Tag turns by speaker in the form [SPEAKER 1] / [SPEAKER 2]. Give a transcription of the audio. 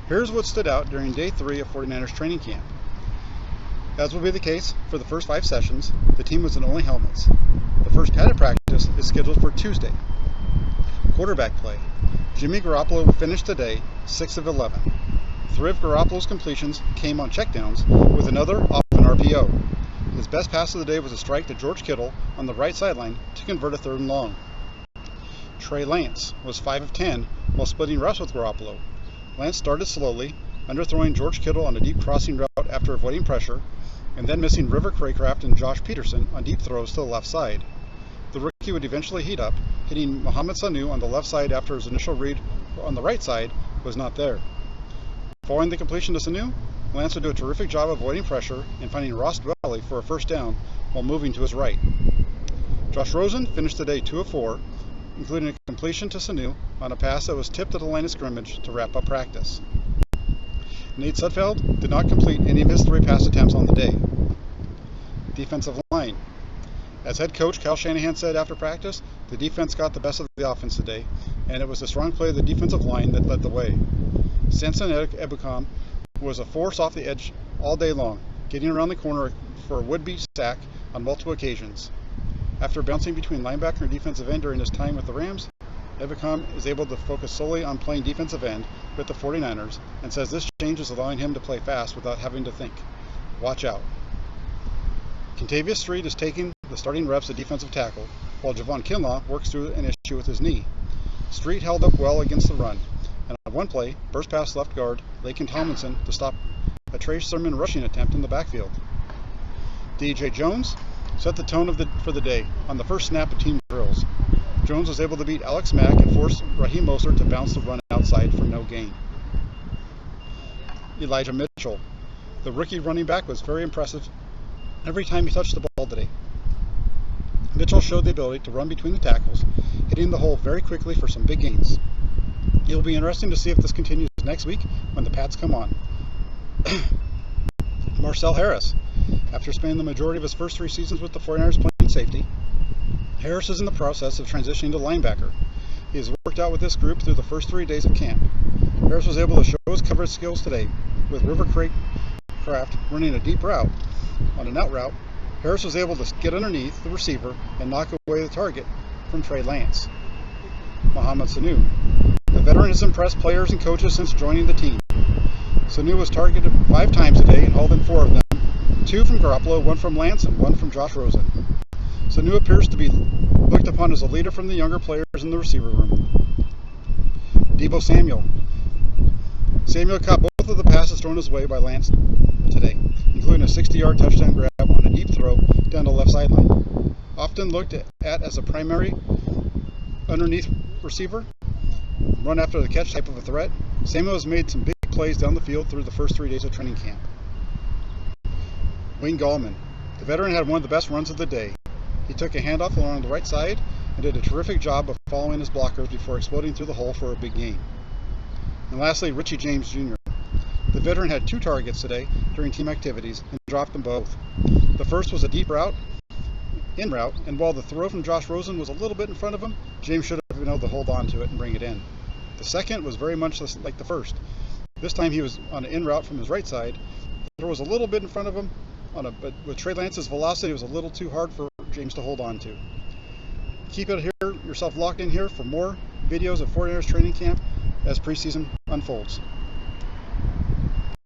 [SPEAKER 1] Here's what stood out during day 3 of 49ers training camp. As will be the case for the first 5 sessions, the team was in only helmets. The first padded practice is scheduled for Tuesday. Quarterback play. Jimmy Garoppolo finished today 6 of 11. 3 of Garoppolo's completions came on checkdowns, with another off an RPO. His best pass of the day was a strike to George Kittle on the right sideline to convert a 3rd and long. Trey Lance was 5 of 10 while splitting reps with Garoppolo. Lance started slowly, underthrowing George Kittle on a deep crossing route after avoiding pressure, and then missing River Craycraft and Josh Peterson on deep throws to the left side. The rookie would eventually heat up, hitting Mohamed Sanu on the left side after his initial read on the right side was not there. Following the completion to Sanu, Lance would do a terrific job avoiding pressure and finding Ross Dwelley for a first down while moving to his right. Josh Rosen finished the day 2 of 4, including a completion to Sanu on a pass that was tipped at the line of scrimmage to wrap up practice. Nate Sudfeld did not complete any of his 3 pass attempts on the day. Defensive line. As head coach Kyle Shanahan said after practice, the defense got the best of the offense today, and it was the strong play of the defensive line that led the way. Samson Ebukam was a force off the edge all day long, getting around the corner for a would-be sack on multiple occasions. After bouncing between linebacker and defensive end during his time with the Rams, Ebukam is able to focus solely on playing defensive end with the 49ers and says this change is allowing him to play fast without having to think. Watch out. Contavious Street is taking the starting reps at defensive tackle, while Javon Kinlaw works through an issue with his knee. Street held up well against the run, and on one play, burst past left guard Laken Tomlinson to stop a Trey Sermon rushing attempt in the backfield. DJ Jones set the tone for the day on the first snap of team drills. Jones was able to beat Alex Mack and force Raheem Mostert to bounce the run outside for no gain. Elijah Mitchell. The rookie running back was very impressive every time he touched the ball today. Mitchell showed the ability to run between the tackles, hitting the hole very quickly for some big gains. It will be interesting to see if this continues next week when the pads come on. Marcel Harris. After spending the majority of his first 3 seasons with the 49ers playing safety, Harris is in the process of transitioning to linebacker. He has worked out with this group through the first 3 days of camp. Harris was able to show his coverage skills today, with River Craycraft running a deep route. On an out route, Harris was able to get underneath the receiver and knock away the target from Trey Lance. Mohamed Sanu. The veteran has impressed players and coaches since joining the team. Sanu was targeted 5 times today and hauled in 4 of them, 2 from Garoppolo, 1 from Lance, and 1 from Josh Rosen. Sanu appears to be looked upon as a leader from the younger players in the receiver room. Deebo Samuel. Samuel caught both of the passes thrown his way by Lance today, including a 60-yard touchdown grab on a deep throw down the left sideline. Often looked at as a primary underneath receiver, run after the catch type of a threat, Samuel has made some big plays down the field through the first 3 days of training camp. Wayne Gallman. The veteran had one of the best runs of the day. He took a handoff along the right side and did a terrific job of following his blockers before exploding through the hole for a big gain. And lastly, Richie James Jr. The veteran had 2 targets today during team activities and dropped them both. The first was a deep route, in route, and while the throw from Josh Rosen was a little bit in front of him, James should have been able to hold on to it and bring it in. The second was very much like the first. This time he was on an in route from his right side. The throw was a little bit in front of him, but with Trey Lance's velocity, it was a little too hard for James to hold on to. Keep yourself locked in here for more videos of 49ers training camp as preseason unfolds.